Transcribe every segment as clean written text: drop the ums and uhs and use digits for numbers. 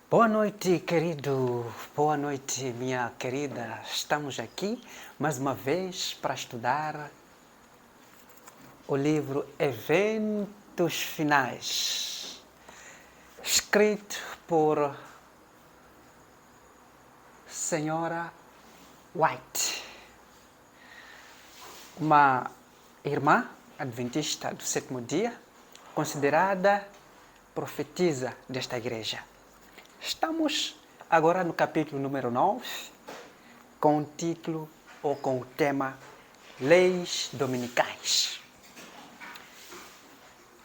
Boa noite, querido. Boa noite, minha querida. Estamos aqui mais uma vez para estudar o livro Eventos Finais, escrito por Senhora White, uma irmã adventista do sétimo dia, considerada profetisa desta igreja. Estamos agora no capítulo número 9, com o título ou com o tema Leis Dominicais.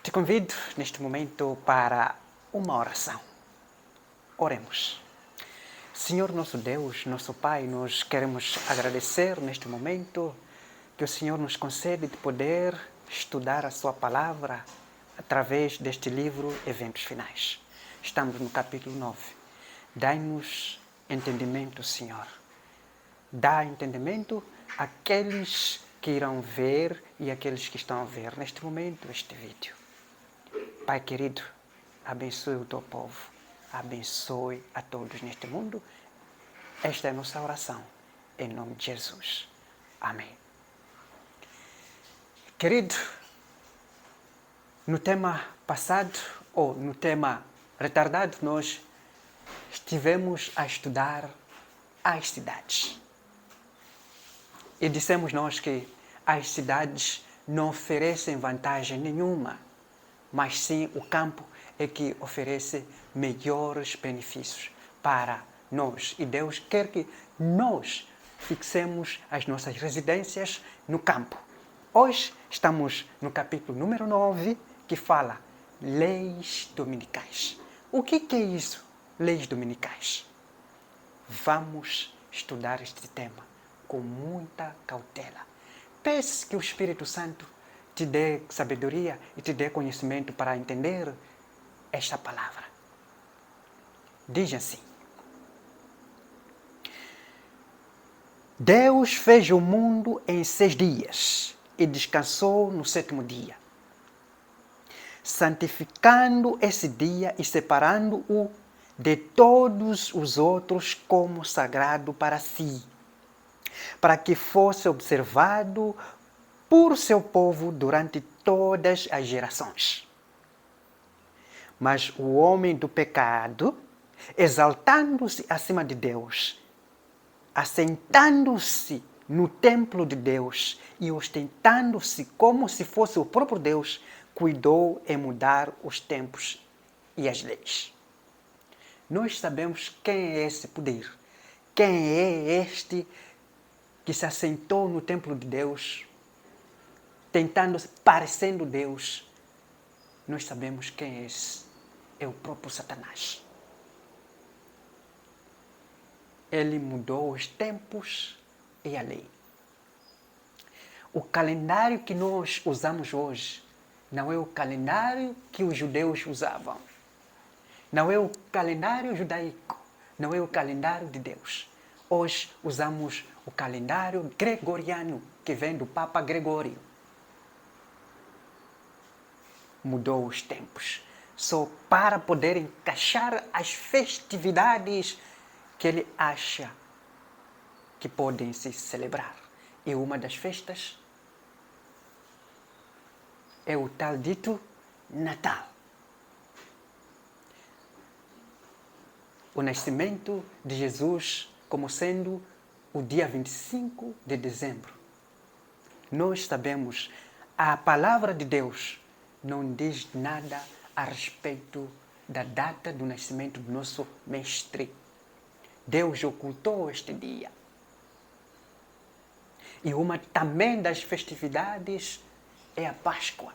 Te convido neste momento para uma oração. Oremos. Senhor nosso Deus, nosso Pai, nós queremos agradecer neste momento que o Senhor nos concede de poder estudar a Sua Palavra através deste livro Eventos Finais. Estamos no capítulo 9. Dai-nos entendimento, Senhor. Dá entendimento àqueles que irão ver e àqueles que estão a ver neste momento este vídeo. Pai querido, abençoe o teu povo. Abençoe a todos neste mundo. Esta é a nossa oração. Em nome de Jesus. Amém. Querido, no tema passado, ou no tema retardado, nós estivemos a estudar as cidades. E dissemos nós que as cidades não oferecem vantagem nenhuma, mas sim o campo é que oferece melhores benefícios para nós. E Deus quer que nós fixemos as nossas residências no campo. Hoje estamos no capítulo número 9, que fala Leis Dominicais. O que é isso, leis dominicais? Vamos estudar este tema com muita cautela. Peço que o Espírito Santo te dê sabedoria e te dê conhecimento para entender esta palavra. Diz assim: Deus fez o mundo em 6 dias e descansou no 7º dia, santificando esse dia e separando-o de todos os outros como sagrado para si, para que fosse observado por seu povo durante todas as gerações. Mas o homem do pecado, exaltando-se acima de Deus, assentando-se no templo de Deus e ostentando-se como se fosse o próprio Deus, cuidou em mudar os tempos e as leis. Nós sabemos quem é esse poder, quem é este que se assentou no templo de Deus, parecendo Deus. Nós sabemos quem é esse. É o próprio Satanás. Ele mudou os tempos e a lei. O calendário que nós usamos hoje não é o calendário que os judeus usavam. Não é o calendário judaico. Não é o calendário de Deus. Hoje usamos o calendário gregoriano, que vem do Papa Gregório. Mudou os tempos, só para poder encaixar as festividades que ele acha que podem se celebrar. E uma das festas é o tal dito Natal. O nascimento de Jesus como sendo o dia 25 de dezembro. Nós sabemos, a palavra de Deus não diz nada a respeito da data do nascimento do nosso mestre. Deus ocultou este dia. E uma também das festividades é a Páscoa.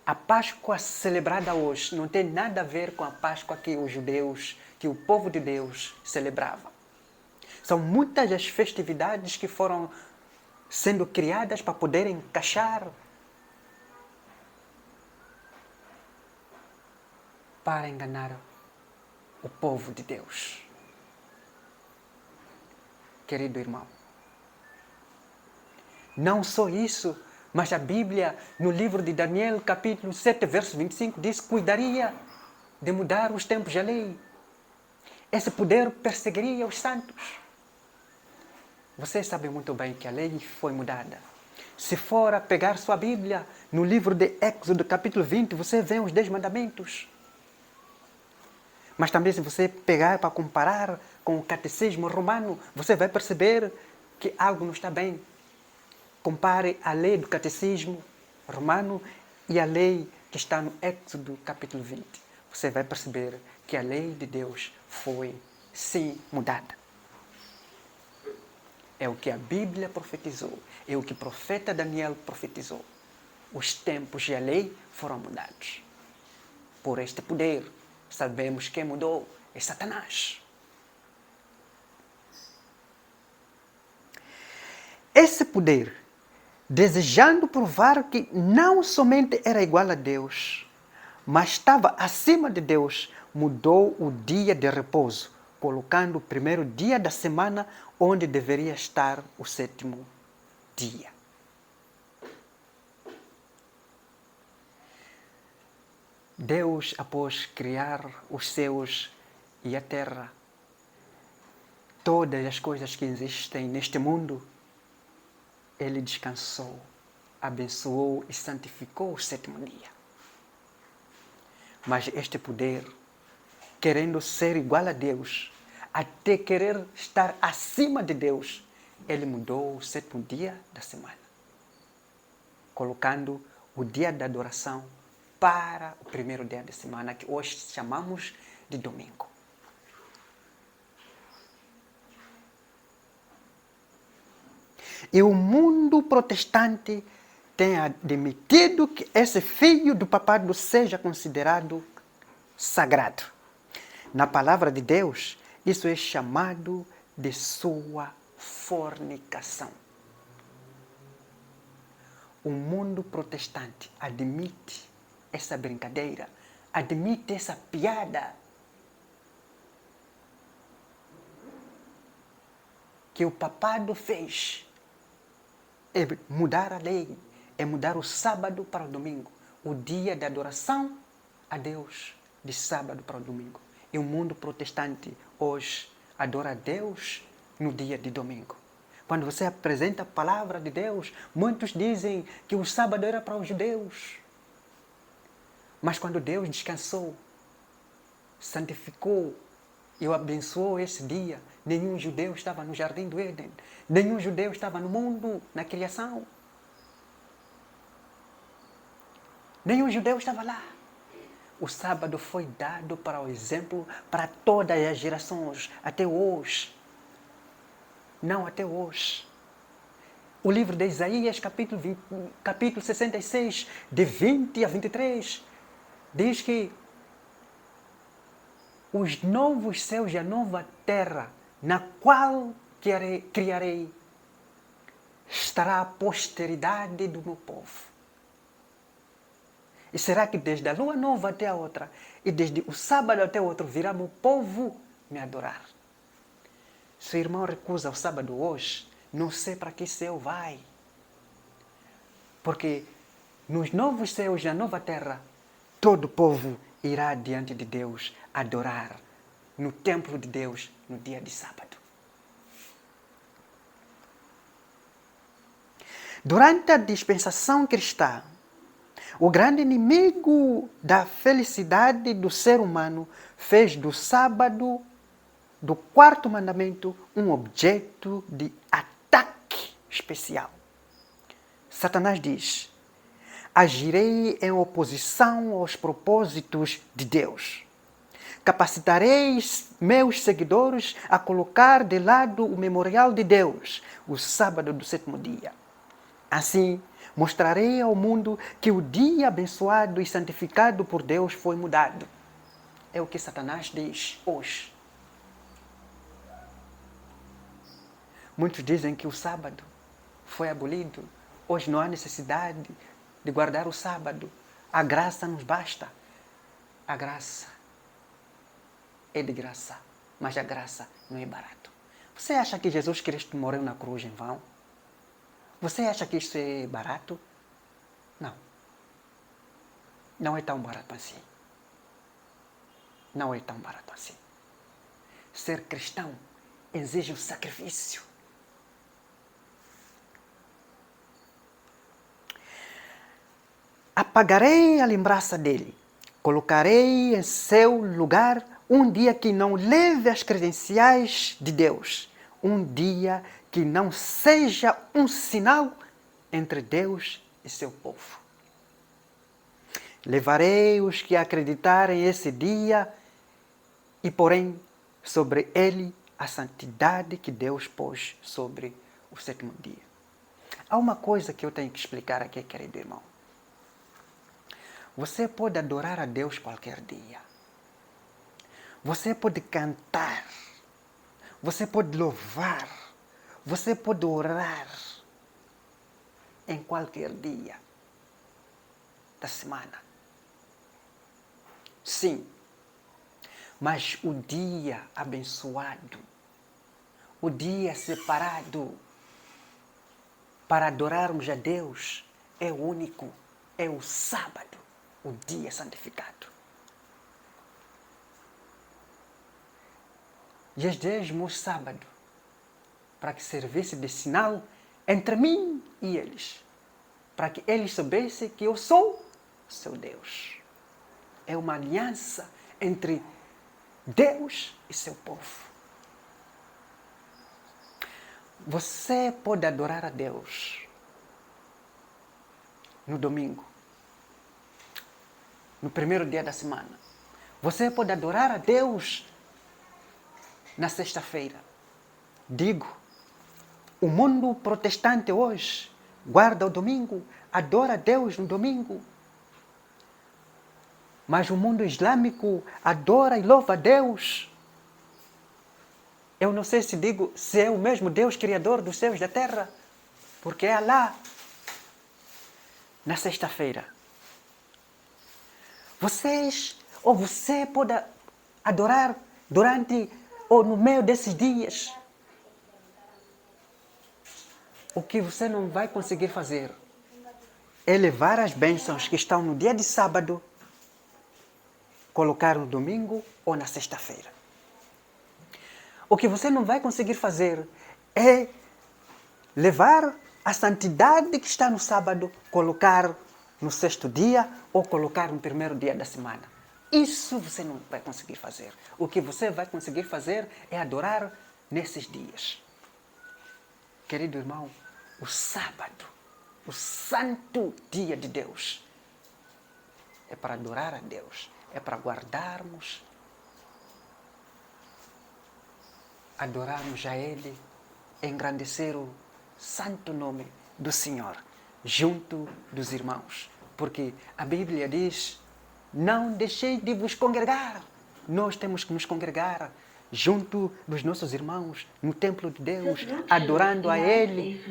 A Páscoa celebrada hoje não tem nada a ver com a Páscoa que os judeus, que o povo de Deus celebrava. São muitas as festividades que foram sendo criadas para poder encaixar, para enganar o povo de Deus. Querido irmão, não só isso, mas a Bíblia, no livro de Daniel, capítulo 7, verso 25, diz: cuidaria de mudar os tempos e a lei. Esse poder perseguiria os santos. Você sabe muito bem que a lei foi mudada. Se for a pegar sua Bíblia, no livro de Êxodo, capítulo 20, você vê os 10 mandamentos. Mas também se você pegar para comparar com o catecismo romano, você vai perceber que algo não está bem. Compare a lei do catecismo romano e a lei que está no Êxodo capítulo 20. Você vai perceber que a lei de Deus foi, sim, mudada. É o que a Bíblia profetizou. É o que o profeta Daniel profetizou. Os tempos e a lei foram mudados. Por este poder, sabemos quem mudou é Satanás. Esse poder, desejando provar que não somente era igual a Deus, mas estava acima de Deus, mudou o dia de repouso, colocando o primeiro dia da semana onde deveria estar o sétimo dia. Deus, após criar os céus e a terra, todas as coisas que existem neste mundo, Ele descansou, abençoou e santificou o sétimo dia. Mas este poder, querendo ser igual a Deus, até querer estar acima de Deus, Ele mudou o sétimo dia da semana, colocando o dia da adoração para o primeiro dia da semana, que hoje chamamos de domingo. E o mundo protestante tem admitido que esse filho do papado seja considerado sagrado. Na palavra de Deus, isso é chamado de sua fornicação. O mundo protestante admite essa brincadeira, admite essa piada que o papado fez. É mudar a lei, é mudar o sábado para o domingo, o dia de adoração a Deus, de sábado para o domingo. E o mundo protestante hoje adora a Deus no dia de domingo. Quando você apresenta a palavra de Deus, muitos dizem que o sábado era para os judeus. Mas quando Deus descansou, santificou e o abençoou esse dia, nenhum judeu estava no jardim do Éden, nenhum judeu estava no mundo, na criação. Nenhum judeu estava lá. O sábado foi dado para o exemplo para todas as gerações, até hoje. Não até hoje. O livro de Isaías, capítulo 66, de 20 a 23, diz que os novos céus e a nova terra, na qual criarei, estará a posteridade do meu povo. E será que desde a lua nova até a outra, e desde o sábado até o outro, virá meu povo me adorar? Se o irmão recusa o sábado hoje, não sei para que céu vai. Porque nos novos céus e na nova terra, todo o povo irá diante de Deus adorar no templo de Deus no dia de sábado. Durante a dispensação cristã, o grande inimigo da felicidade do ser humano fez do sábado, do quarto mandamento, um objeto de ataque especial. Satanás diz: agirei em oposição aos propósitos de Deus. Capacitarei meus seguidores a colocar de lado o memorial de Deus, o sábado do sétimo dia. Assim, mostrarei ao mundo que o dia abençoado e santificado por Deus foi mudado. É o que Satanás diz hoje. Muitos dizem que o sábado foi abolido. Hoje não há necessidade de guardar o sábado. A graça nos basta. A graça é de graça, mas a graça não é barato. Você acha que Jesus Cristo morreu na cruz em vão? Você acha que isso é barato? Não. Não é tão barato assim. não é tão barato assim. Ser cristão exige um sacrifício. Apagarei a lembrança dele. Colocarei em seu lugar um dia que não leve as credenciais de Deus. Um dia que não seja um sinal entre Deus e seu povo. Levarei os que acreditarem esse dia e porém sobre ele a santidade que Deus pôs sobre o sétimo dia. Há uma coisa que eu tenho que explicar aqui, querido irmão. Você pode adorar a Deus qualquer dia. Você pode cantar. Você pode louvar. Você pode orar em qualquer dia da semana. Sim. Mas o dia abençoado, o dia separado para adorarmos a Deus é único, é o sábado, o dia santificado. E desde o sábado, para que servisse de sinal entre mim e eles, para que eles soubessem que eu sou seu Deus. É uma aliança entre Deus e seu povo. Você pode adorar a Deus no domingo, no primeiro dia da semana. Você pode adorar a Deus na sexta-feira. Digo, o mundo protestante hoje guarda o domingo, adora a Deus no domingo. Mas o mundo islâmico adora e louva a Deus. Eu não sei se é o mesmo Deus criador dos céus e da terra, porque é Alá. Na sexta-feira. Você pode adorar durante ou no meio desses dias. O que você não vai conseguir fazer é levar as bênçãos que estão no dia de sábado, colocar no domingo ou na sexta-feira. O que você não vai conseguir fazer é levar a santidade que está no sábado, colocar no sexto dia ou colocar no primeiro dia da semana. Isso você não vai conseguir fazer. O que você vai conseguir fazer é adorar nesses dias. Querido irmão, o sábado, o santo dia de Deus, é para adorar a Deus, é para guardarmos, adorarmos a Ele, engrandecer o santo nome do Senhor, junto dos irmãos. Porque a Bíblia diz, não deixei de vos congregar. Nós temos que nos congregar junto dos nossos irmãos, no templo de Deus, adorando a Ele,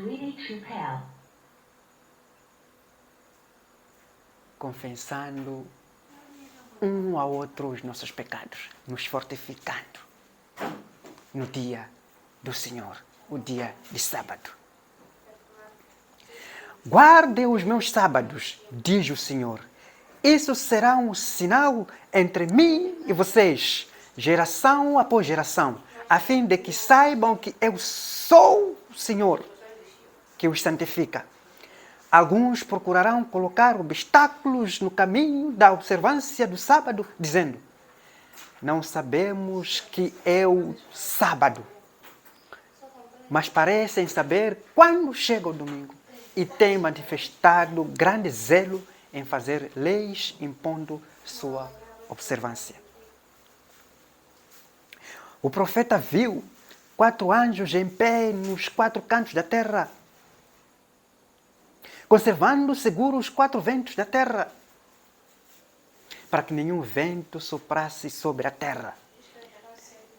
confessando um ao outro os nossos pecados, nos fortificando no dia do Senhor, o dia de sábado. Guardem os meus sábados, diz o Senhor. Isso será um sinal entre mim e vocês, geração após geração, a fim de que saibam que eu sou o Senhor, que os santifica. Alguns procurarão colocar obstáculos no caminho da observância do sábado, dizendo, não sabemos que é o sábado, mas parecem saber quando chega o domingo e têm manifestado grande zelo em fazer leis impondo sua observância. O profeta viu 4 anjos em pé nos 4 cantos da terra, conservando seguros os 4 ventos da terra, para que nenhum vento soprasse sobre a terra,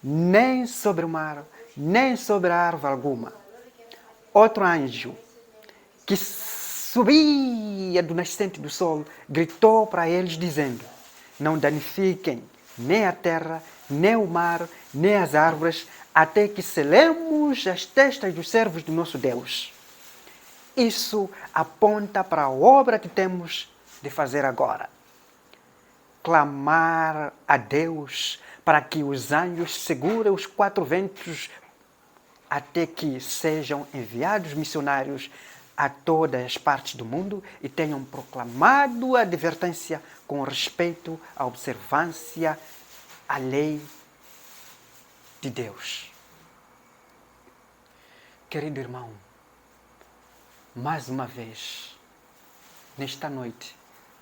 nem sobre o mar, nem sobre a árvore alguma. Outro anjo, que subia do nascente do sol, gritou para eles, dizendo, não danifiquem nem a terra, nem o mar, nem as árvores, até que selemos as testas dos servos do nosso Deus. Isso aponta para a obra que temos de fazer agora. clamar a Deus para que os anjos segurem os 4 ventos até que sejam enviados missionários a todas as partes do mundo e tenham proclamado a advertência com respeito à observância à lei de Deus. Querido irmão, mais uma vez, nesta noite,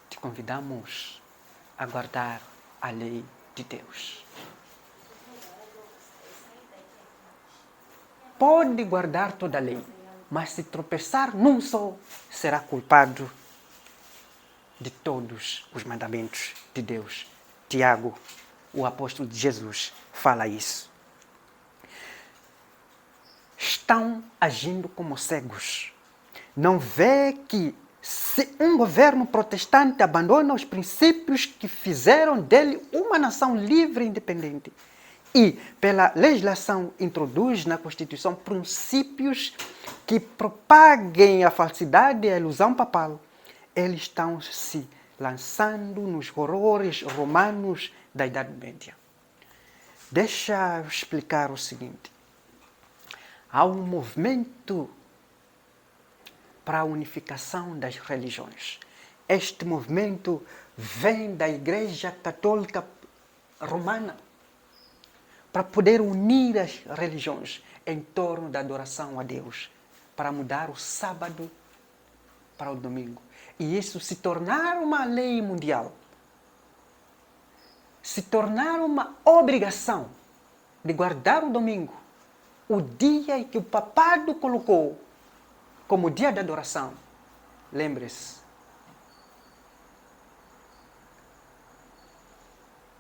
te convidamos a guardar a lei de Deus. Pode guardar toda a lei, mas se tropeçar num só, será culpado de todos os mandamentos de Deus. Tiago, o apóstolo de Jesus, fala isso. Estão agindo como cegos. Não vê que se um governo protestante abandona os princípios que fizeram dele uma nação livre e independente e, pela legislação, introduz na Constituição princípios que propaguem a falsidade e a ilusão papal, eles estão se lançando nos horrores romanos da Idade Média. Deixa eu explicar o seguinte. Há um movimento para a unificação das religiões. Este movimento vem da Igreja Católica Romana para poder unir as religiões em torno da adoração a Deus, para mudar o sábado para o domingo. E isso se tornar uma lei mundial, se tornar uma obrigação de guardar o domingo, o dia em que o papado colocou como dia de adoração. Lembre-se,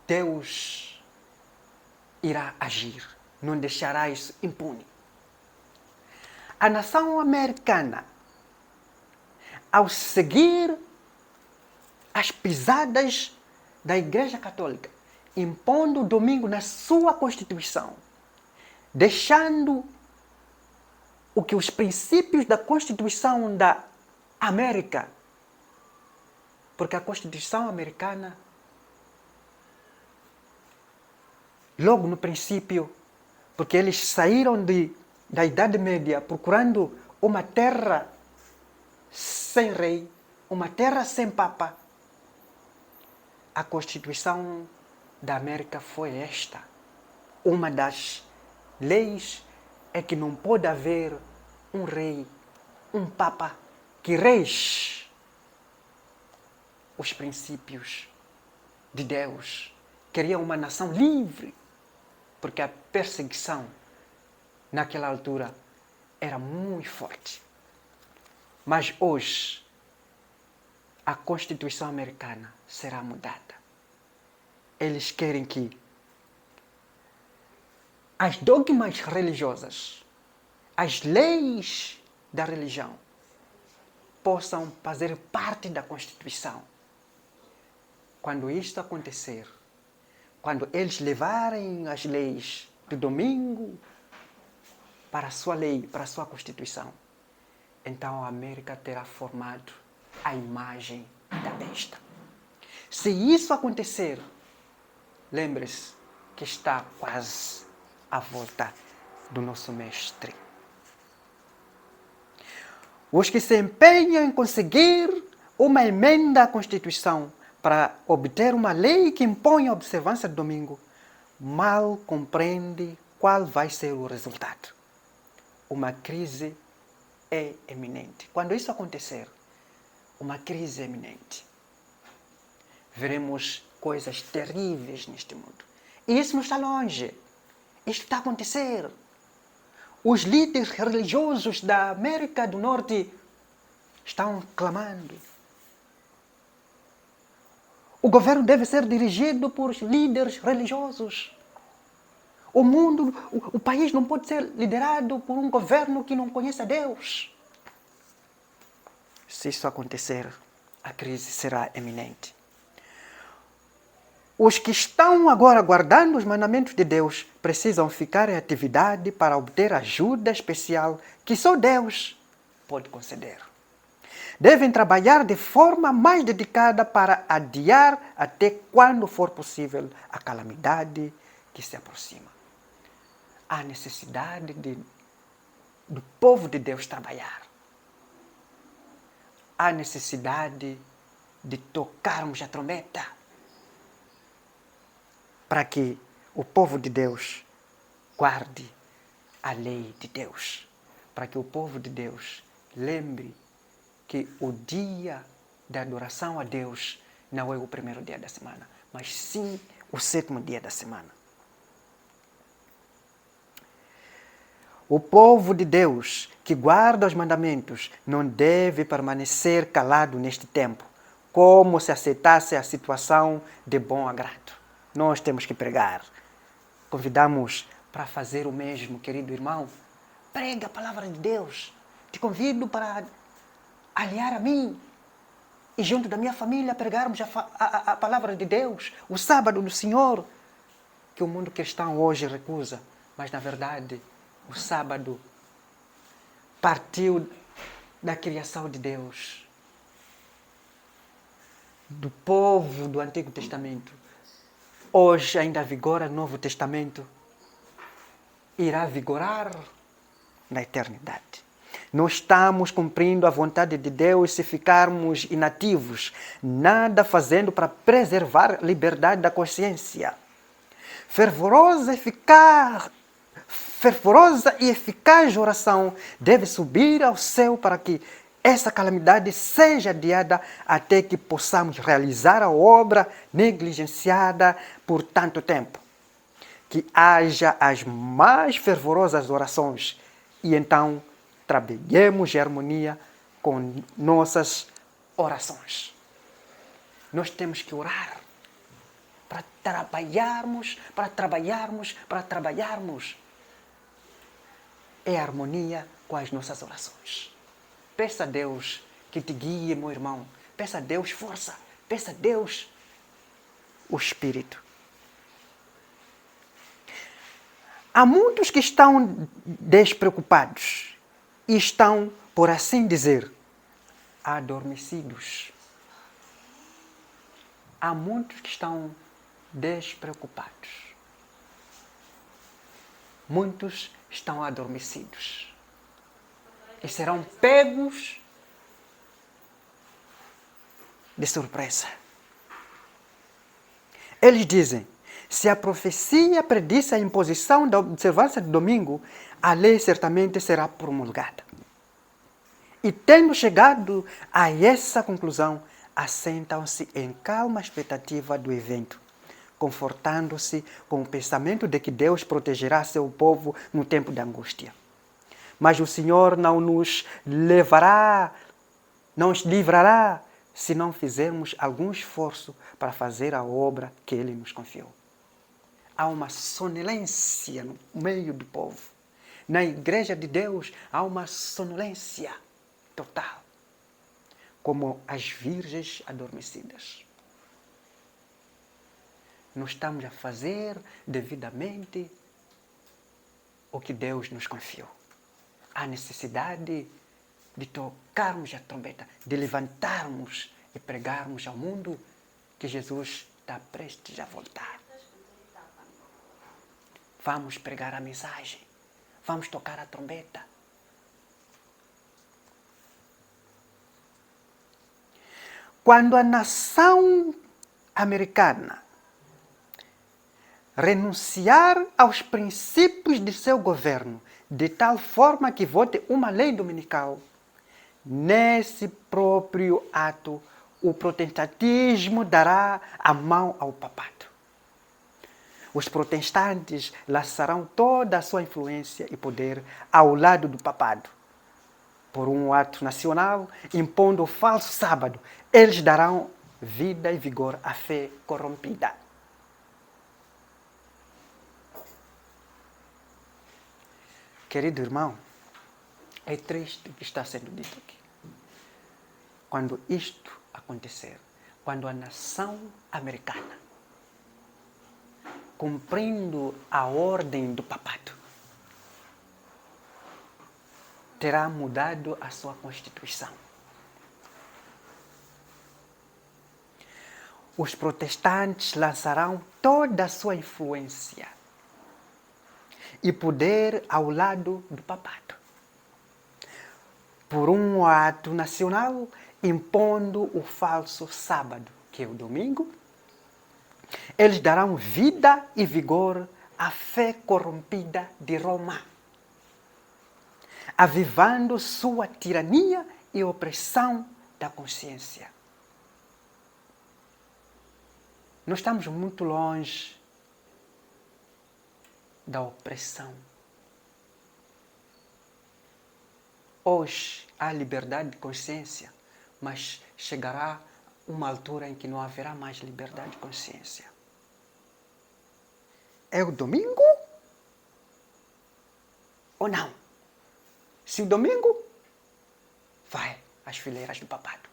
Deus irá agir, não deixará isso impune. A nação americana, ao seguir as pisadas da Igreja Católica, impondo o domingo na sua Constituição, deixando o que os princípios da Constituição da América, porque a Constituição americana, logo no princípio, porque eles saíram da Idade Média procurando uma terra sem rei, uma terra sem papa. A Constituição da América foi esta. Uma das leis é que não pode haver um rei, um papa que rege os princípios de Deus. Queria uma nação livre, porque a perseguição naquela altura era muito forte. Mas hoje, a Constituição americana será mudada. Eles querem que as dogmas religiosas, as leis da religião, possam fazer parte da Constituição. Quando isto acontecer, quando eles levarem as leis do domingo para a sua lei, para a sua Constituição, então a América terá formado a imagem da besta. Se isso acontecer, lembre-se que está quase à volta do nosso mestre. Os que se empenham em conseguir uma emenda à Constituição para obter uma lei que impõe a observância do domingo, mal compreende qual vai ser o resultado. Uma crise é iminente. Quando isso acontecer, uma crise é iminente. Veremos coisas terríveis neste mundo. E isso não está longe. Isto está a acontecer. Os líderes religiosos da América do Norte estão clamando. O governo deve ser dirigido por líderes religiosos. O mundo, o país não pode ser liderado por um governo que não conhece a Deus. Se isso acontecer, a crise será iminente. Os que estão agora guardando os mandamentos de Deus precisam ficar em atividade para obter ajuda especial que só Deus pode conceder. devem trabalhar de forma mais dedicada para adiar até quando for possível a calamidade que se aproxima. Há necessidade do povo de Deus trabalhar. Há necessidade de tocarmos a trombeta para que o povo de Deus guarde a lei de Deus, para que o povo de Deus lembre que o dia da adoração a Deus não é o primeiro dia da semana, mas sim o sétimo dia da semana. O povo de Deus que guarda os mandamentos não deve permanecer calado neste tempo, como se aceitasse a situação de bom agrado. Nós temos que pregar. Convidamos para fazer o mesmo, querido irmão. Prega a palavra de Deus. Te convido para aliar a mim e junto da minha família pregarmos a palavra de Deus, o sábado do Senhor, que o mundo cristão hoje recusa, mas na verdade o sábado partiu da criação de Deus, do povo do Antigo Testamento. Hoje ainda vigora o Novo Testamento, irá vigorar na eternidade. Nós estamos cumprindo a vontade de Deus se ficarmos inativos, nada fazendo para preservar a liberdade da consciência. Fervorosa e eficaz oração deve subir ao céu para que essa calamidade seja adiada até que possamos realizar a obra negligenciada por tanto tempo. Que haja as mais fervorosas orações e então trabalhemos em harmonia com nossas orações. Nós temos que orar para trabalharmos em harmonia com as nossas orações. Peça a Deus que te guie, meu irmão. Peça a Deus força. Peça a Deus o Espírito. Há muitos que estão despreocupados e estão, por assim dizer, adormecidos. Há muitos que estão despreocupados. Muitos estão adormecidos. E serão pegos de surpresa. Eles dizem: se a profecia predisse a imposição da observância do domingo, a lei certamente será promulgada. E tendo chegado a essa conclusão, assentam-se em calma expectativa do evento, confortando-se com o pensamento de que Deus protegerá seu povo no tempo da angústia. Mas o Senhor não nos livrará se não fizermos algum esforço para fazer a obra que Ele nos confiou. Há uma sonolência no meio do povo. Na igreja de Deus há uma sonolência total, como as virgens adormecidas. Nós estamos a fazer devidamente o que Deus nos confiou. Há necessidade de tocarmos a trombeta, de levantarmos e pregarmos ao mundo que Jesus está prestes a voltar. Vamos pregar a mensagem. Vamos tocar a trombeta. Quando a nação americana renunciar aos princípios de seu governo de tal forma que vote uma lei dominical, nesse próprio ato o protestantismo dará a mão ao papado. Os protestantes laçarão toda a sua influência e poder ao lado do papado. Por um ato nacional, impondo o falso sábado, eles darão vida e vigor à fé corrompida. Querido irmão, é triste o que está sendo dito aqui. Quando isto acontecer, quando a nação americana, cumprindo a ordem do papado, terá mudado a sua Constituição, os protestantes lançarão toda a sua influência e poder ao lado do papado, por um ato nacional impondo o falso sábado, que é o domingo. Eles darão vida e vigor à fé corrompida de Roma, avivando sua tirania e opressão da consciência. Nós estamos muito longe da opressão. Hoje há liberdade de consciência, mas chegará uma altura em que não haverá mais liberdade de consciência. É o domingo ou não? Se o domingo, vai às fileiras do papado.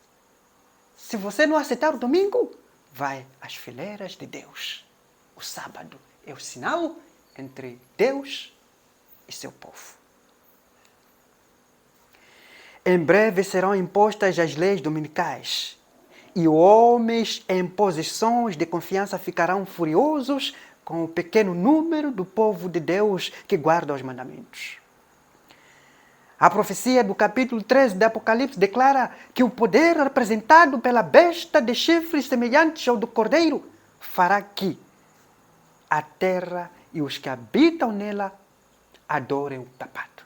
Se você não aceitar o domingo, vai às fileiras de Deus. O sábado é o sinal entre Deus e seu povo. Em breve serão impostas as leis dominicais, e homens em posições de confiança ficarão furiosos com o pequeno número do povo de Deus que guarda os mandamentos. A profecia do capítulo 13 do Apocalipse declara que o poder representado pela besta de chifres semelhantes ao do cordeiro fará que a terra e os que habitam nela adorem o papado.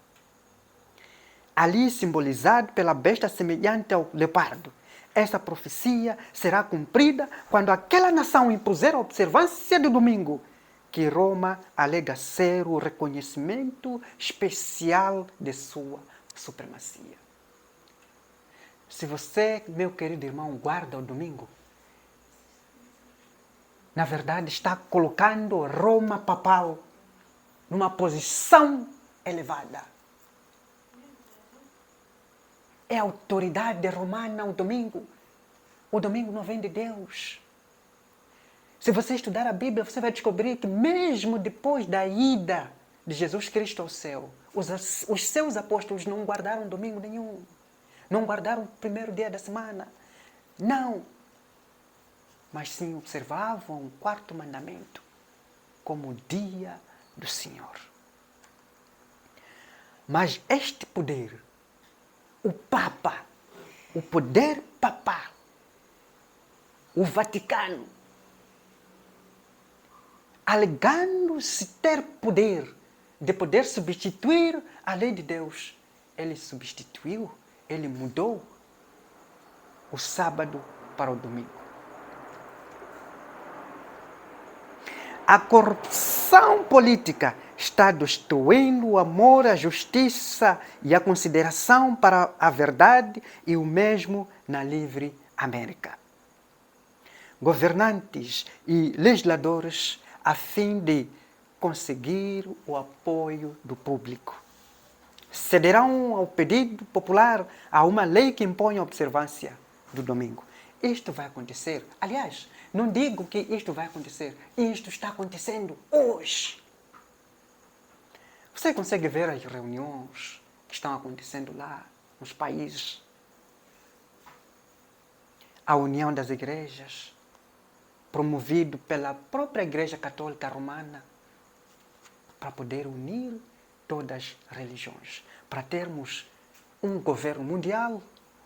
Ali simbolizado pela besta semelhante ao leopardo, essa profecia será cumprida quando aquela nação impuser a observância do domingo, que Roma alega ser o reconhecimento especial de sua supremacia. Se você, meu querido irmão, guarda o domingo, na verdade está colocando Roma papal numa posição elevada. É a autoridade romana o domingo. O domingo não vem de Deus. Se você estudar a Bíblia, você vai descobrir que mesmo depois da ida de Jesus Cristo ao céu, os seus apóstolos não guardaram domingo nenhum. Não guardaram o primeiro dia da semana. Não. Mas sim observavam o quarto mandamento como o dia do Senhor. Mas este poder, o Papa, o poder papal, o Vaticano, alegando-se ter poder de poder substituir a lei de Deus, ele substituiu, ele mudou o sábado para o domingo. A corrupção política está destruindo o amor, a justiça e a consideração para a verdade, e o mesmo na livre América. Governantes e legisladores, a fim de conseguir o apoio do público, cederão ao pedido popular a uma lei que impõe a observância do domingo. Isto vai acontecer. Aliás, não digo que isto vai acontecer. Isto está acontecendo hoje. Você consegue ver as reuniões que estão acontecendo lá, nos países. A união das igrejas, promovido pela própria Igreja Católica Romana, para poder unir todas as religiões, para termos um governo mundial,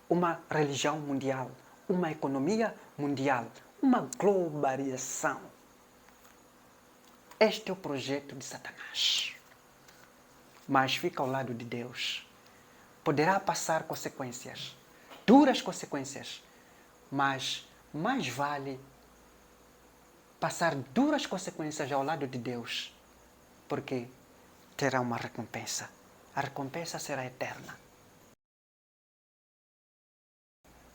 uma religião mundial, uma economia mundial, uma globalização. Este é o projeto de Satanás. Mas fica ao lado de Deus. Poderá passar consequências, duras consequências, mas mais vale passar duras consequências ao lado de Deus, porque terá uma recompensa. A recompensa será eterna.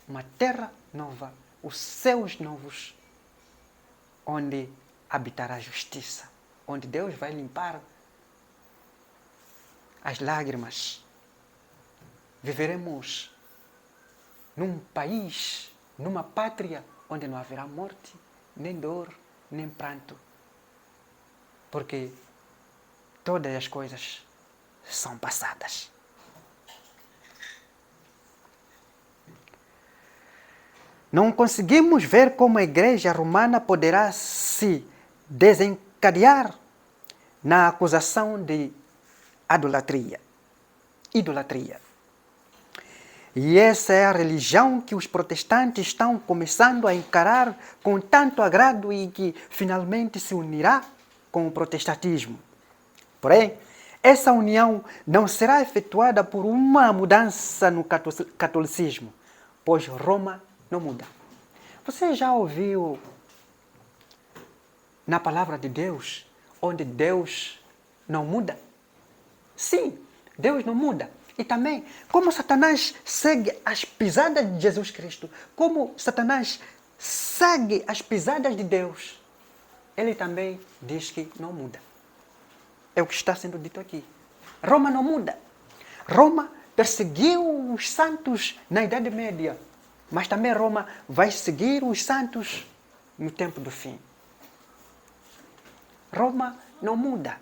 Uma terra nova, os céus novos, onde habitará a justiça, onde Deus vai limpar as lágrimas. Viveremos num país, numa pátria, onde não haverá morte, nem dor, nem pranto. Porque todas as coisas são passadas. Não conseguimos ver como a Igreja Romana poderá se desencadear na acusação de idolatria. E essa é a religião que os protestantes estão começando a encarar com tanto agrado e que finalmente se unirá com o protestantismo. Porém, essa união não será efetuada por uma mudança no catolicismo, pois Roma não muda. Você já ouviu na palavra de Deus, onde Deus não muda? Sim, Deus não muda. E também, como Satanás segue as pisadas de Jesus Cristo, como Satanás segue as pisadas de Deus, ele também diz que não muda. É o que está sendo dito aqui. Roma não muda. Roma perseguiu os santos na Idade Média, mas também Roma vai seguir os santos no tempo do fim. Roma não muda.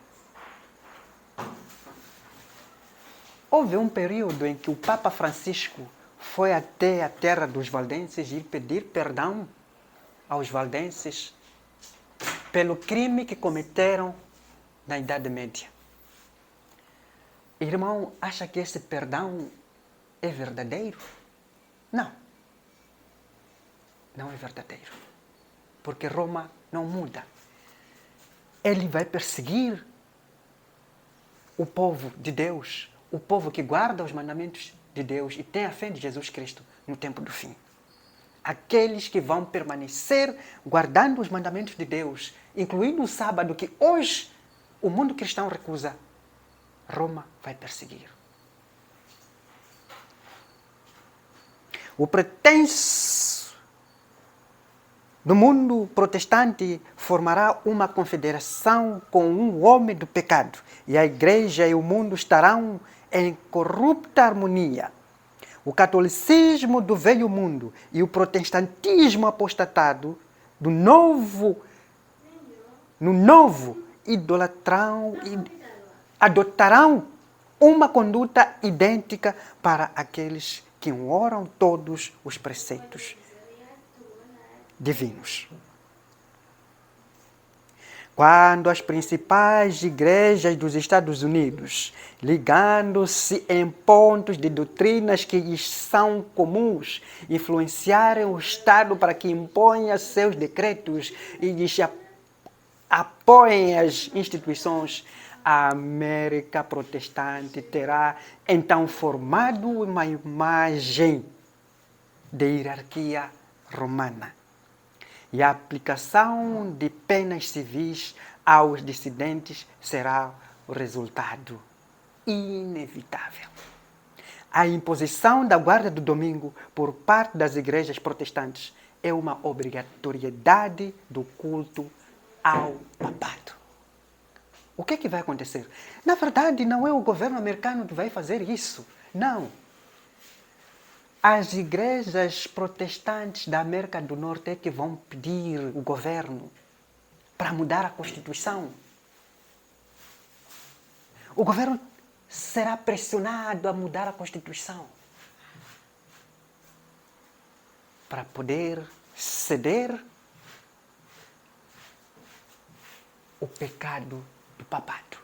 Houve um período em que o Papa Francisco foi até a terra dos valdenses e pedir perdão aos valdenses pelo crime que cometeram na Idade Média. Irmão, acha que esse perdão é verdadeiro? Não. Não é verdadeiro. Porque Roma não muda. Ele vai perseguir o povo de Deus, o povo que guarda os mandamentos de Deus e tem a fé de Jesus Cristo no tempo do fim. Aqueles que vão permanecer guardando os mandamentos de Deus, incluindo o sábado que hoje o mundo cristão recusa, Roma vai perseguir. O pretenso do mundo protestante formará uma confederação com um homem do pecado, e a igreja e o mundo estarão em corrupta harmonia. O catolicismo do velho mundo e o protestantismo apostatado no novo adotarão uma conduta idêntica para aqueles que ignoram todos os preceitos divinos. Quando as principais igrejas dos Estados Unidos, ligando-se em pontos de doutrinas que lhes são comuns, influenciarem o Estado para que imponha seus decretos e lhes apoiem as instituições, a América protestante terá então formado uma imagem de hierarquia romana. E a aplicação de penas civis aos dissidentes será o resultado inevitável. A imposição da guarda do domingo por parte das igrejas protestantes é uma obrigatoriedade do culto ao papado. O que vai acontecer? Na verdade, não é o governo americano que vai fazer isso. Não. As igrejas protestantes da América do Norte é que vão pedir o governo para mudar a Constituição. O governo será pressionado a mudar a Constituição para poder ceder o pecado do papado.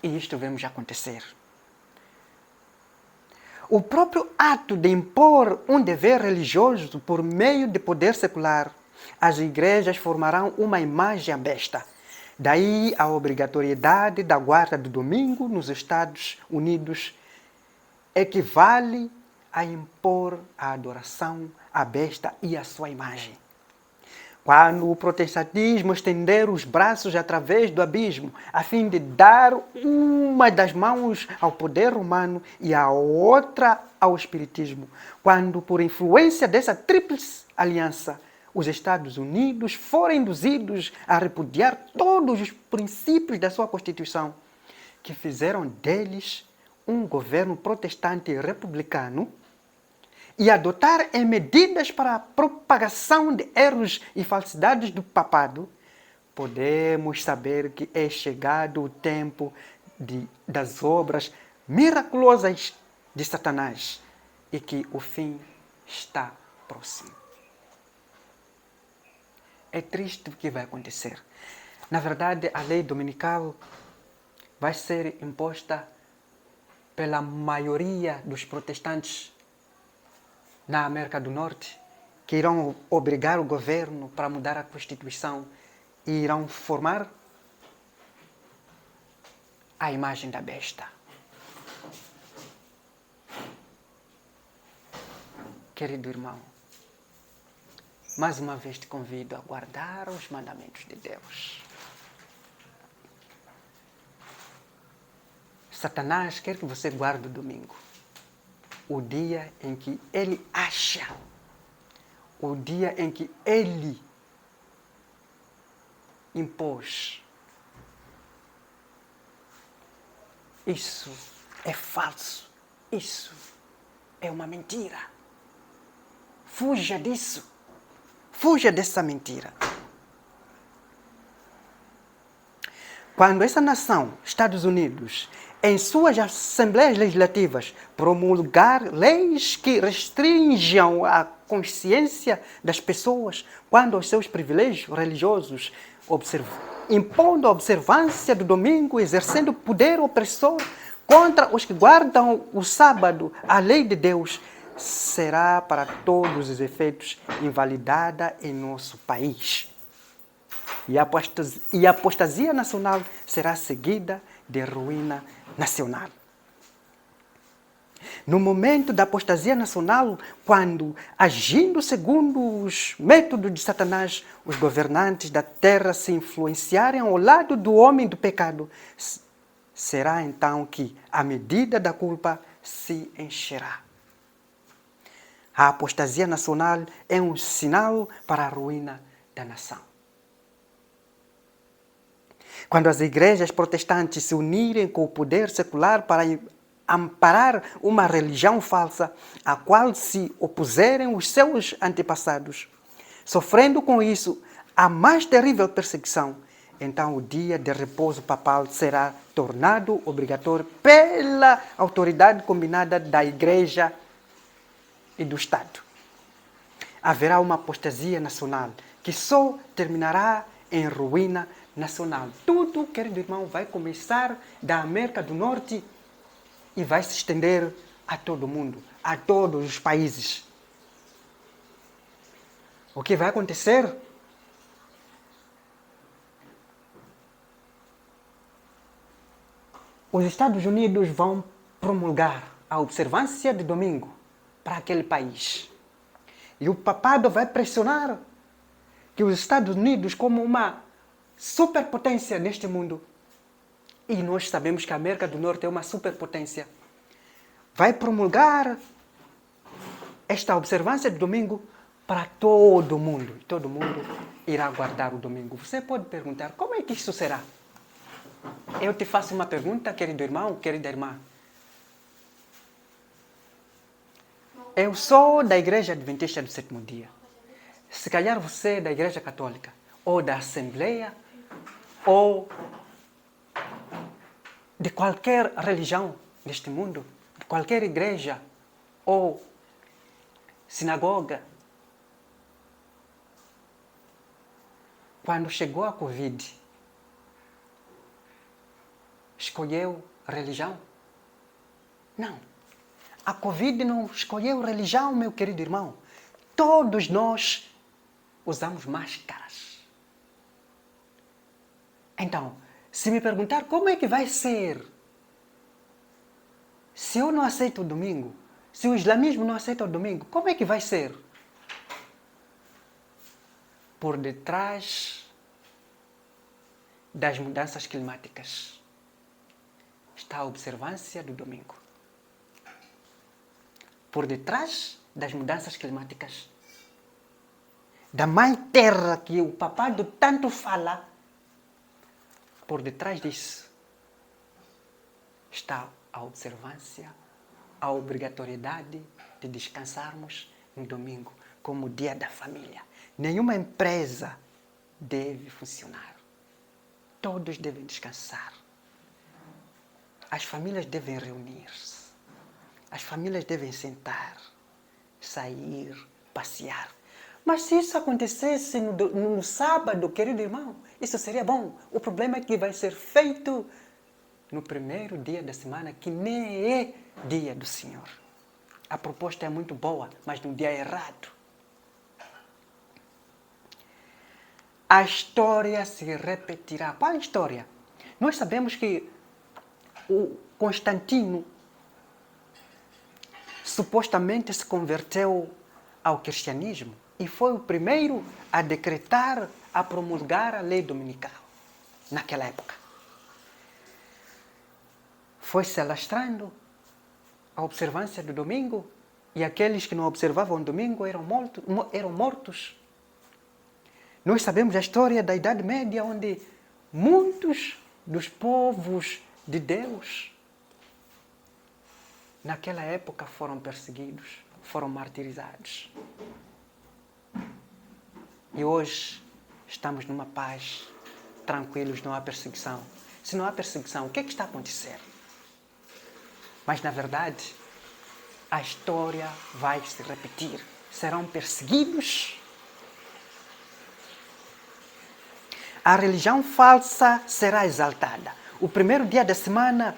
E isto vemos acontecer. O próprio ato de impor um dever religioso por meio de poder secular, as igrejas formarão uma imagem à besta. Daí a obrigatoriedade da guarda do domingo nos Estados Unidos equivale a impor a adoração à besta e à sua imagem. Quando o protestantismo estender os braços através do abismo, a fim de dar uma das mãos ao poder romano e a outra ao espiritismo, quando, por influência dessa tríplice aliança, os Estados Unidos forem induzidos a repudiar todos os princípios da sua Constituição, que fizeram deles um governo protestante republicano, e adotar medidas para a propagação de erros e falsidades do papado, podemos saber que é chegado o tempo das obras miraculosas de Satanás e que o fim está próximo. É triste o que vai acontecer. Na verdade, a lei dominical vai ser imposta pela maioria dos protestantes na América do Norte, que irão obrigar o governo para mudar a Constituição e irão formar a imagem da besta. Querido irmão, mais uma vez te convido a guardar os mandamentos de Deus. Satanás quer que você guarde o domingo, o dia em que ele acha, o dia em que ele impôs. Isso é falso, isso é uma mentira. Fuja disso, fuja dessa mentira. Quando essa nação, Estados Unidos, em suas assembleias legislativas, promulgar leis que restringam a consciência das pessoas quanto aos seus privilégios religiosos, impondo a observância do domingo, exercendo poder opressor contra os que guardam o sábado, a lei de Deus será para todos os efeitos invalidada em nosso país. E a apostasia nacional será seguida de ruína nacional. No momento da apostasia nacional, quando, agindo segundo os métodos de Satanás, os governantes da terra se influenciarem ao lado do homem do pecado, será então que a medida da culpa se encherá. A apostasia nacional é um sinal para a ruína da nação. Quando as igrejas protestantes se unirem com o poder secular para amparar uma religião falsa, a qual se opuserem os seus antepassados, sofrendo com isso a mais terrível perseguição, então o dia de repouso papal será tornado obrigatório pela autoridade combinada da igreja e do Estado. Haverá uma apostasia nacional que só terminará em ruína nacional. Tudo, querido irmão, vai começar da América do Norte e vai se estender a todo o mundo, a todos os países. O que vai acontecer? Os Estados Unidos vão promulgar a observância de domingo para aquele país. E o papado vai pressionar que os Estados Unidos, como uma superpotência neste mundo, e nós sabemos que a América do Norte é uma superpotência, vai promulgar esta observância de domingo para todo mundo. E todo mundo irá guardar o domingo. Você pode perguntar, como é que isso será? Eu te faço uma pergunta, querido irmão, querida irmã. Eu sou da Igreja Adventista do Sétimo Dia. Se calhar você é da Igreja Católica, ou da Assembleia, ou de qualquer religião neste mundo, de qualquer igreja, ou sinagoga. Quando chegou a Covid, escolheu religião? Não. A Covid não escolheu religião, meu querido irmão. Todos nós usamos máscaras. Então, se me perguntar como é que vai ser, se eu não aceito o domingo, se o islamismo não aceita o domingo, como é que vai ser? Por detrás das mudanças climáticas está a observância do domingo. Por detrás das mudanças climáticas, da mãe terra que o papado tanto fala, por detrás disso está a observância, a obrigatoriedade de descansarmos no domingo como dia da família. Nenhuma empresa deve funcionar. Todos devem descansar. As famílias devem reunir-se. As famílias devem sentar, sair, passear. Mas se isso acontecesse no sábado, querido irmão, isso seria bom. O problema é que vai ser feito no primeiro dia da semana, que nem é dia do Senhor. A proposta é muito boa, mas no dia errado. A história se repetirá. Qual história? Nós sabemos que o Constantino supostamente se converteu ao cristianismo e foi o primeiro a decretar, a promulgar a lei dominical naquela época. Foi se alastrando a observância do domingo e aqueles que não observavam o domingo eram mortos. Nós sabemos a história da Idade Média, onde muitos dos povos de Deus naquela época foram perseguidos, foram martirizados. E hoje estamos numa paz, tranquilos, não há perseguição. Se não há perseguição, o que é que está a acontecer? Mas, na verdade, a história vai se repetir. Serão perseguidos. A religião falsa será exaltada. O primeiro dia da semana,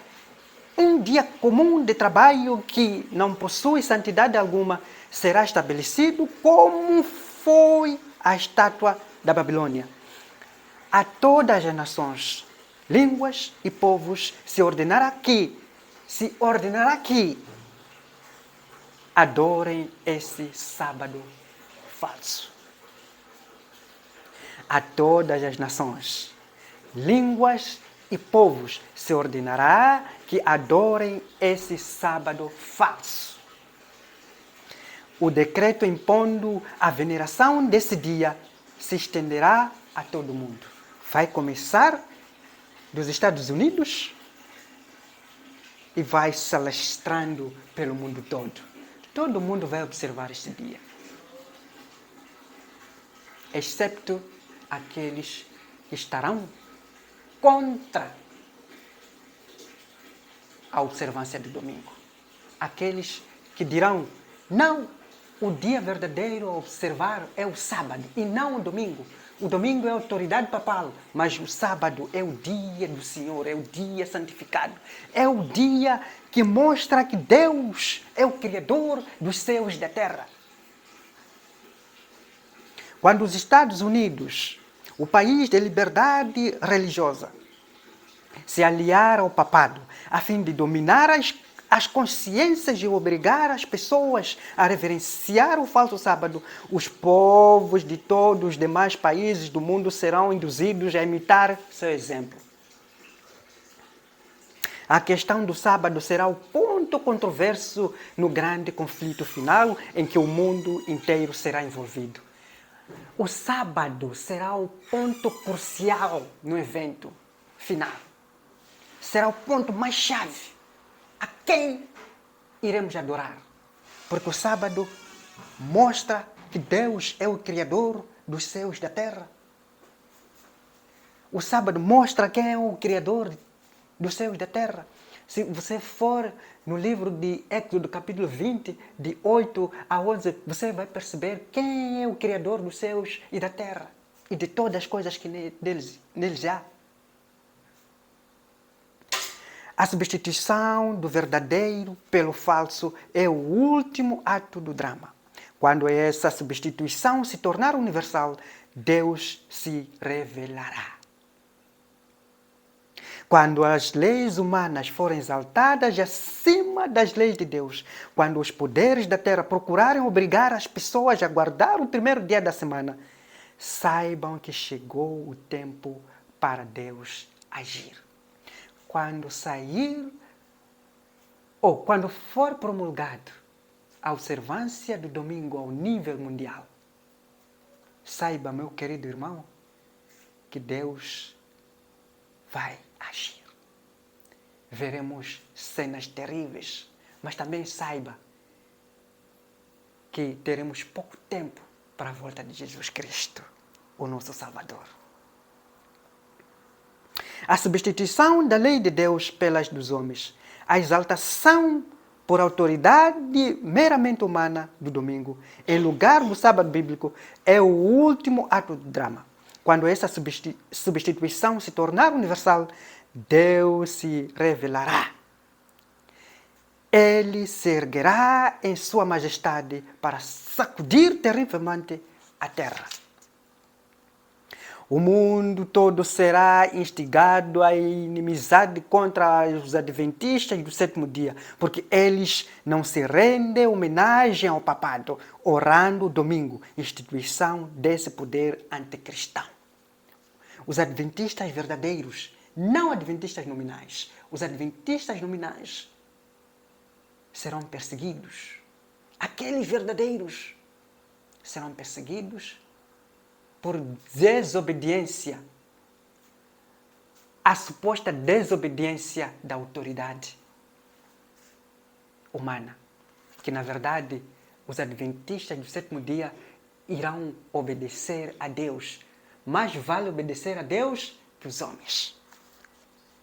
um dia comum de trabalho que não possui santidade alguma, será estabelecido como foi a estátua da Babilônia. A todas as nações, línguas e povos se ordenará que adorem esse sábado falso. A todas as nações, línguas e povos se ordenará que adorem esse sábado falso. O decreto impondo a veneração desse dia se estenderá a todo o mundo. Vai começar dos Estados Unidos e vai se alastrando pelo mundo todo. Todo mundo vai observar este dia, excepto aqueles que estarão contra a observância do domingo. Aqueles que dirão, não, o dia verdadeiro a observar é o sábado e não o domingo. O domingo é a autoridade papal, mas o sábado é o dia do Senhor, é o dia santificado. É o dia que mostra que Deus é o Criador dos céus e da terra. Quando os Estados Unidos, o país de liberdade religiosa, se aliar ao papado a fim de dominar as consciências e obrigar as pessoas a reverenciar o falso sábado, os povos de todos os demais países do mundo serão induzidos a imitar seu exemplo. A questão do sábado será o ponto controverso no grande conflito final em que o mundo inteiro será envolvido. O sábado será o ponto crucial no evento final. Será o ponto mais chave. A quem iremos adorar? Porque o sábado mostra que Deus é o Criador dos céus e da terra. O sábado mostra quem é o Criador dos céus e da terra. Se você for no livro de Êxodo, capítulo 20, de 8 a 11, você vai perceber quem é o Criador dos céus e da terra e de todas as coisas que neles há. A substituição do verdadeiro pelo falso é o último ato do drama. Quando essa substituição se tornar universal, Deus se revelará. Quando as leis humanas forem exaltadas acima das leis de Deus, quando os poderes da terra procurarem obrigar as pessoas a guardar o primeiro dia da semana, saibam que chegou o tempo para Deus agir. Quando sair, ou quando for promulgado a observância do domingo ao nível mundial, saiba, meu querido irmão, que Deus vai agir. Veremos cenas terríveis, mas também saiba que teremos pouco tempo para a volta de Jesus Cristo, o nosso Salvador. A substituição da lei de Deus pelas dos homens, a exaltação por autoridade meramente humana do domingo, em lugar do sábado bíblico, é o último ato do drama. Quando essa substituição se tornar universal, Deus se revelará. Ele se erguerá em sua majestade para sacudir terrivelmente a terra. O mundo todo será instigado à inimizade contra os adventistas do sétimo dia, porque eles não se rendem homenagem ao papado, orando o domingo, instituição desse poder anticristão. Os adventistas verdadeiros, não adventistas nominais, os adventistas nominais serão perseguidos. Aqueles verdadeiros serão perseguidos por desobediência, a suposta desobediência da autoridade humana, que na verdade os adventistas do sétimo dia irão obedecer a Deus. Mais vale obedecer a Deus que os homens.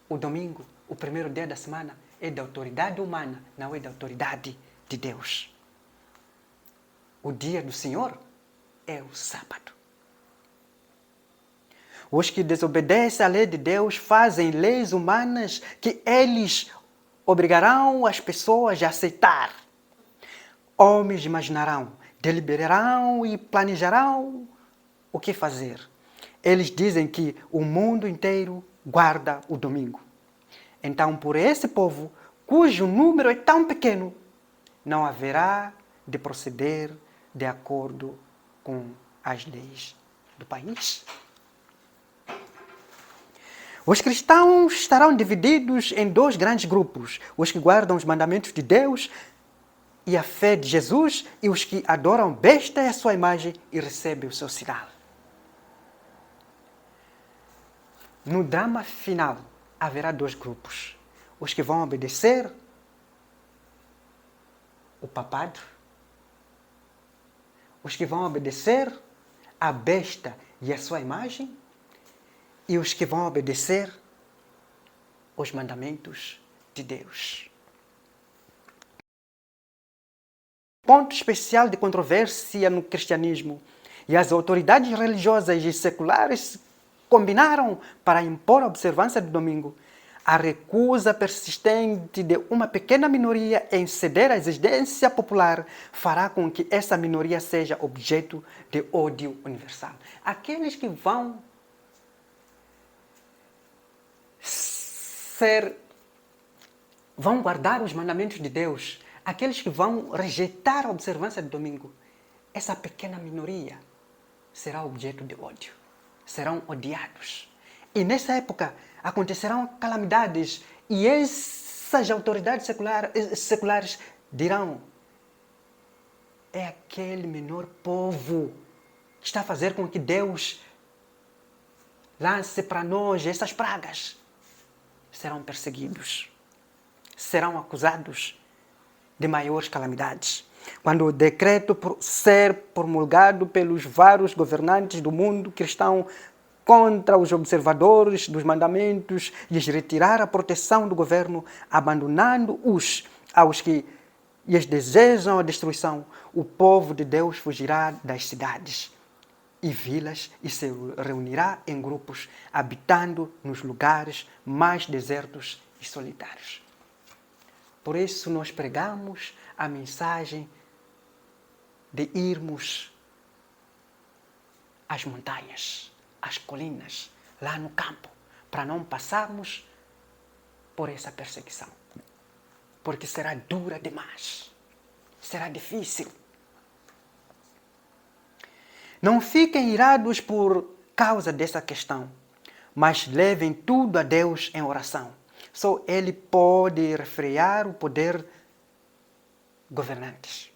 O domingo, o primeiro dia da semana, é da autoridade humana, não é da autoridade de Deus. O dia do Senhor é o sábado. Os que desobedecem à lei de Deus fazem leis humanas que eles obrigarão as pessoas a aceitar. Homens imaginarão, deliberarão e planejarão o que fazer. Eles dizem que o mundo inteiro guarda o domingo. Então, por esse povo, cujo número é tão pequeno, não haverá de proceder de acordo com as leis do país. Os cristãos estarão divididos em dois grandes grupos: os que guardam os mandamentos de Deus e a fé de Jesus, e os que adoram besta e a sua imagem e recebem o seu sinal. No drama final, haverá dois grupos: os que vão obedecer o papado, os que vão obedecer a besta e a sua imagem, e os que vão obedecer os mandamentos de Deus. Ponto especial de controvérsia no cristianismo, e as autoridades religiosas e seculares combinaram para impor a observância do domingo. A recusa persistente de uma pequena minoria em ceder à exigência popular fará com que essa minoria seja objeto de ódio universal. Aqueles que vão guardar os mandamentos de Deus, aqueles que vão rejeitar a observância do domingo, essa pequena minoria será objeto de ódio. Serão odiados. E nessa época acontecerão calamidades e essas autoridades seculares dirão: é aquele menor povo que está a fazer com que Deus lance para nós essas pragas. Serão perseguidos. Serão acusados de maiores calamidades. Quando o decreto ser promulgado pelos vários governantes do mundo cristão contra os observadores dos mandamentos, lhes retirar a proteção do governo, abandonando-os aos que lhes desejam a destruição, o povo de Deus fugirá das cidades e vilas e se reunirá em grupos, habitando nos lugares mais desertos e solitários. Por isso nós pregamos a mensagem de irmos às montanhas, às colinas, lá no campo, para não passarmos por essa perseguição. Porque será dura demais, será difícil. Não fiquem irados por causa dessa questão, mas levem tudo a Deus em oração. Só Ele pode refrear o poder governantes.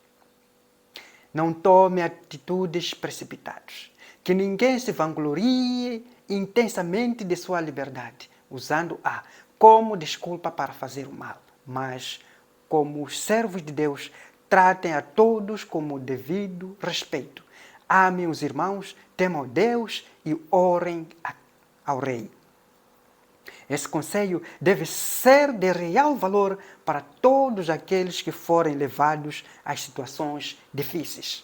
Não tome atitudes precipitadas. Que ninguém se vanglorie intensamente de sua liberdade, usando-a como desculpa para fazer o mal. Mas, como os servos de Deus, tratem a todos com o devido respeito. Amem os irmãos, temam a Deus e orem ao Rei. Esse conselho deve ser de real valor para todos aqueles que forem levados às situações difíceis.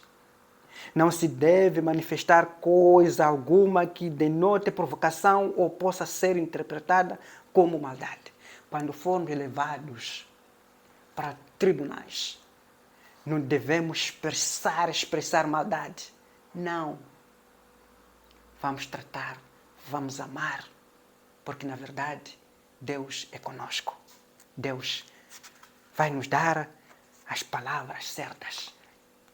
Não se deve manifestar coisa alguma que denote provocação ou possa ser interpretada como maldade. Quando formos levados para tribunais, não devemos expressar maldade. Não. Vamos tratar, vamos amar, porque na verdade Deus é conosco. Deus vai nos dar as palavras certas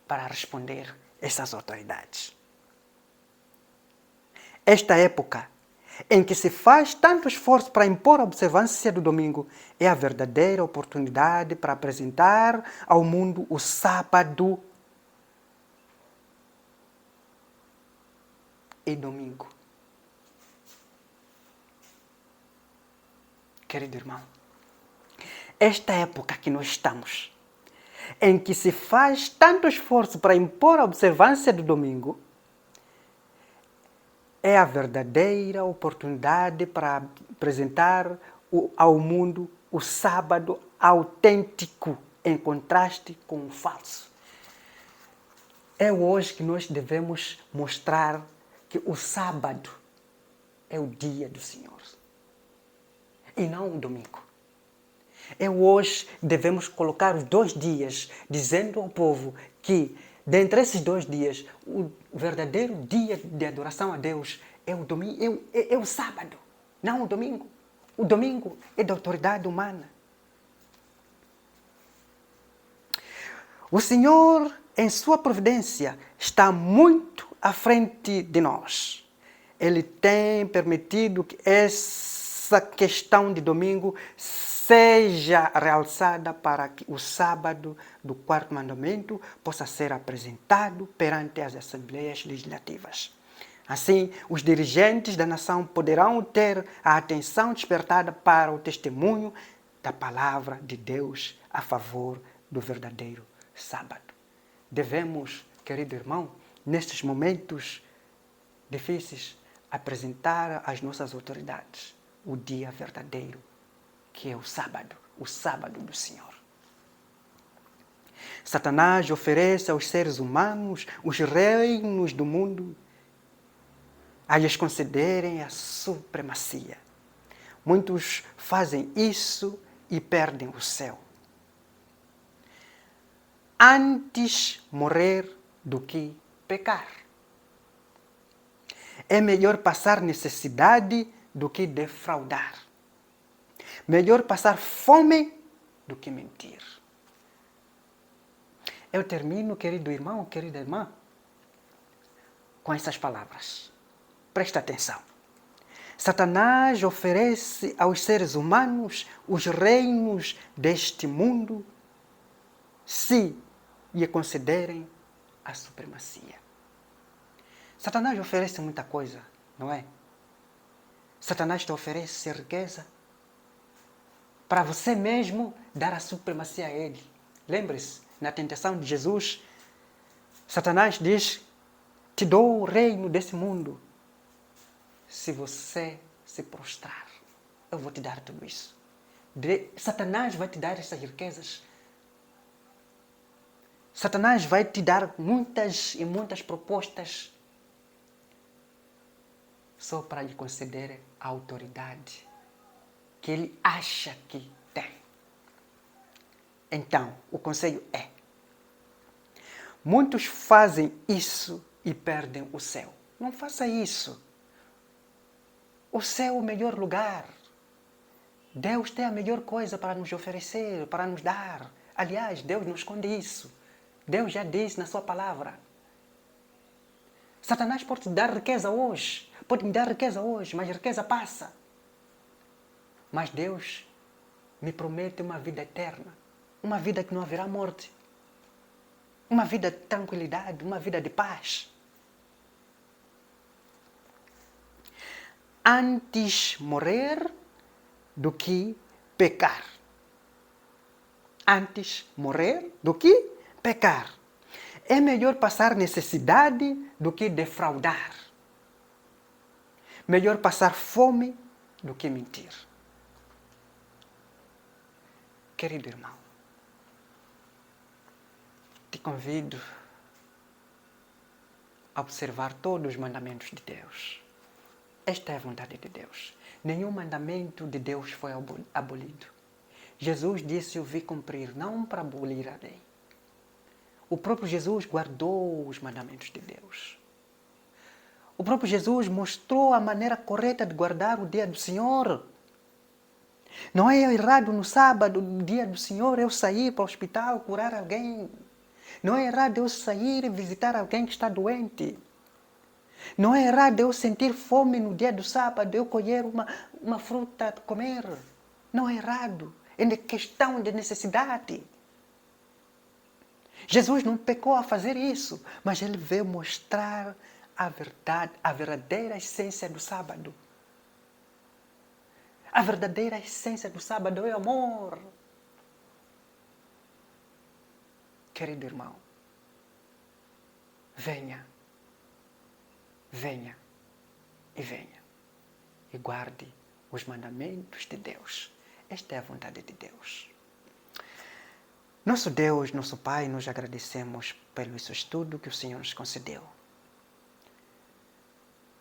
para responder essas autoridades. Esta época em que se faz tanto esforço para impor a observância do domingo é a verdadeira oportunidade para apresentar ao mundo o sábado e domingo. Querido irmão, esta época que nós estamos, em que se faz tanto esforço para impor a observância do domingo, é a verdadeira oportunidade para apresentar ao mundo o sábado autêntico, em contraste com o falso. É hoje que nós devemos mostrar que o sábado é o dia do Senhor e não o domingo. É hoje que devemos colocar os 2 dias, dizendo ao povo que, dentre esses 2 dias, o verdadeiro dia de adoração a Deus é o domingo, é o sábado, não o domingo. O domingo é da autoridade humana. O Senhor, em sua providência, está muito à frente de nós. Ele tem permitido que essa questão de domingo seja realçada para que o sábado do 4º mandamento possa ser apresentado perante as assembleias legislativas. Assim, os dirigentes da nação poderão ter a atenção despertada para o testemunho da palavra de Deus a favor do verdadeiro sábado. Devemos, querido irmão, nestes momentos difíceis, apresentar às nossas autoridades o dia verdadeiro, que é o sábado do Senhor. Satanás oferece aos seres humanos os reinos do mundo a lhes concederem a supremacia. Muitos fazem isso e perdem o céu. Antes morrer do que pecar. É melhor passar necessidade do que defraudar. Melhor passar fome do que mentir. Eu termino, querido irmão, querida irmã, com essas palavras. Presta atenção. Satanás oferece aos seres humanos os reinos deste mundo se lhe concederem a supremacia. Satanás oferece muita coisa, não é? Satanás te oferece riqueza para você mesmo dar a supremacia a ele. Lembre-se, na tentação de Jesus, Satanás diz: te dou o reino desse mundo. Se você se prostrar, eu vou te dar tudo isso. Satanás vai te dar essas riquezas. Satanás vai te dar muitas e muitas propostas só para lhe conceder a autoridade que ele acha que tem. Então, o conselho é: muitos fazem isso e perdem o céu. Não faça isso. O céu é o melhor lugar. Deus tem a melhor coisa para nos oferecer, para nos dar. Aliás, Deus não esconde isso. Deus já disse na sua palavra. Satanás pode te dar riqueza hoje. Pode me dar riqueza hoje, mas a riqueza passa. Mas Deus me promete uma vida eterna. Uma vida que não haverá morte. Uma vida de tranquilidade, uma vida de paz. Antes morrer do que pecar. Antes morrer do que pecar. É melhor passar necessidade do que defraudar. Melhor passar fome do que mentir. Querido irmão, te convido a observar todos os mandamentos de Deus. Esta é a vontade de Deus. Nenhum mandamento de Deus foi abolido. Jesus disse: eu vim cumprir, não para abolir a lei. O próprio Jesus guardou os mandamentos de Deus. O próprio Jesus mostrou a maneira correta de guardar o dia do Senhor. Não é errado no sábado, no dia do Senhor, eu sair para o hospital curar alguém. Não é errado eu sair e visitar alguém que está doente. Não é errado eu sentir fome no dia do sábado, eu colher uma fruta para comer. Não é errado. É questão de necessidade. Jesus não pecou a fazer isso, mas ele veio mostrar a verdade, a verdadeira essência do sábado. A verdadeira essência do sábado é o amor. Querido irmão, venha e venha e guarde os mandamentos de Deus. Esta é a vontade de Deus. Nosso Deus, nosso Pai, nós agradecemos pelo esse estudo que o Senhor nos concedeu.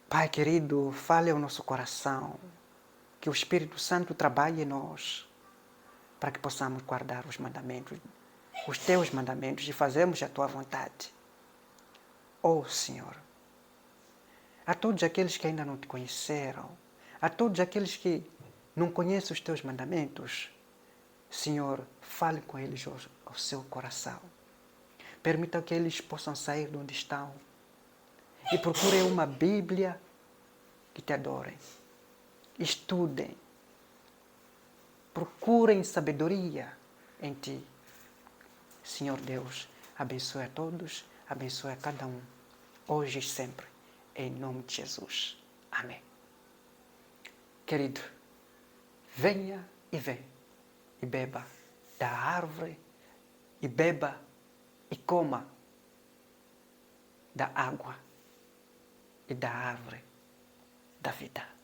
Pai querido, fale ao nosso coração, que o Espírito Santo trabalhe em nós, para que possamos guardar os mandamentos, os teus mandamentos e fazermos a tua vontade. Oh Senhor, a todos aqueles que ainda não te conheceram, a todos aqueles que não conhecem os teus mandamentos, Senhor, fale com eles ao seu coração. Permita que eles possam sair de onde estão e procurem uma Bíblia que te adorem. Estudem. Procurem sabedoria em ti. Senhor Deus, abençoe a todos, abençoe a cada um, hoje e sempre, em nome de Jesus. Amém. Querido, venha e vem, e beba da árvore, e beba e coma da água e da árvore da vida.